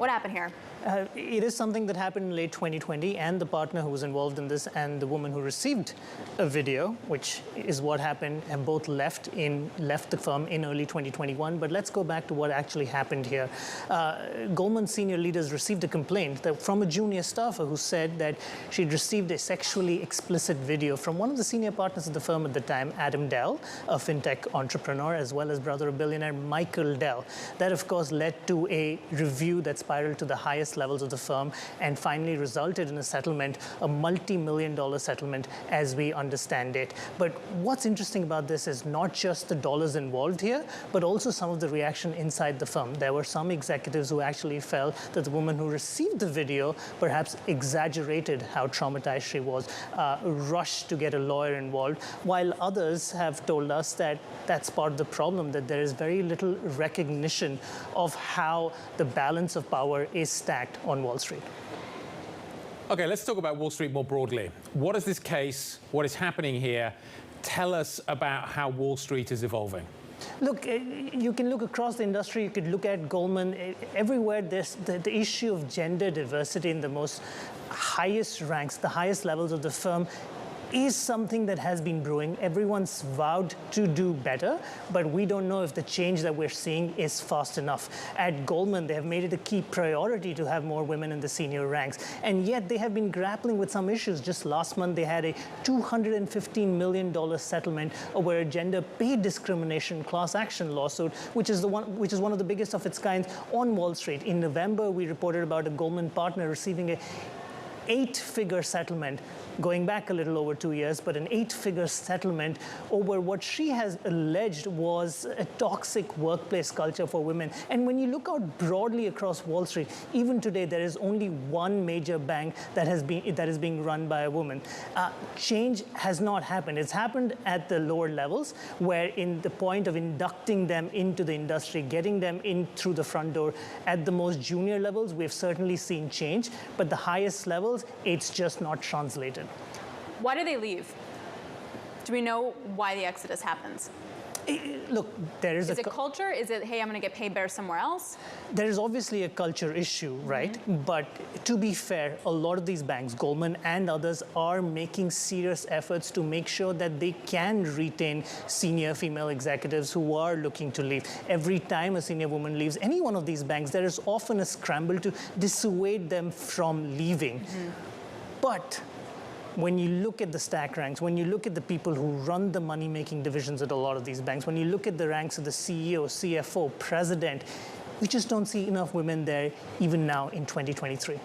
What happened here? It is something that happened in late 2020, and the partner who was involved in this and the woman who received a video, which is what happened, have both left the firm in early 2021. But let's go back to what actually happened here. Goldman senior leaders received a complaint from a junior staffer who said that she'd received a sexually explicit video from one of the senior partners of the firm at the time, Adam Dell, a fintech entrepreneur, as well as brother of billionaire Michael Dell. That, of course, led to a review that spiraled to the highest levels of the firm and finally resulted in a settlement, a multi-million-dollar settlement as we understand it. But what's interesting about this is not just the dollars involved here, but also some of the reaction inside the firm. There were some executives who actually felt that the woman who received the video perhaps exaggerated how traumatized she was, rushed to get a lawyer involved, while others have told us that that's part of the problem, that there is very little recognition of how the balance of power is stacked on Wall Street. Okay, let's talk about Wall Street more broadly. What is this case? What is happening here? Tell us about how Wall Street is evolving. Look, you can look across the industry. You could look at Goldman. Everywhere there's the issue of gender diversity in the most highest ranks, the highest levels of the firm, is something that has been brewing. Everyone's vowed to do better, but we don't know if the change that we're seeing is fast enough. At Goldman, they have made it a key priority to have more women in the senior ranks, and yet they have been grappling with some issues. Just last month, they had a $215 million settlement over a gender pay discrimination class action lawsuit, which is one of the biggest of its kind on Wall Street. In November, we reported about a Goldman partner receiving a 8-figure settlement, going back a little over 2 years, but an 8-figure settlement over what she has alleged was a toxic workplace culture for women. And when you look out broadly across Wall Street, even today, there is only one major bank that is being run by a woman. Change has not happened. It's happened at the lower levels, where in the point of inducting them into the industry, getting them in through the front door, at the most junior levels, we've certainly seen change, but the highest levels, it's just not translated. Why do they leave? Do we know why the exodus happens? Look, there is Is it culture? Is it, hey, I'm going to get paid better somewhere else? There is obviously a culture issue, right? Mm-hmm. But to be fair, a lot of these banks, Goldman and others, are making serious efforts to make sure that they can retain senior female executives who are looking to leave. Every time a senior woman leaves any one of these banks, there is often a scramble to dissuade them from leaving. Mm-hmm. But when you look at the stack ranks, when you look at the people who run the money-making divisions at a lot of these banks, when you look at the ranks of the CEO, CFO, president, we just don't see enough women there even now in 2023.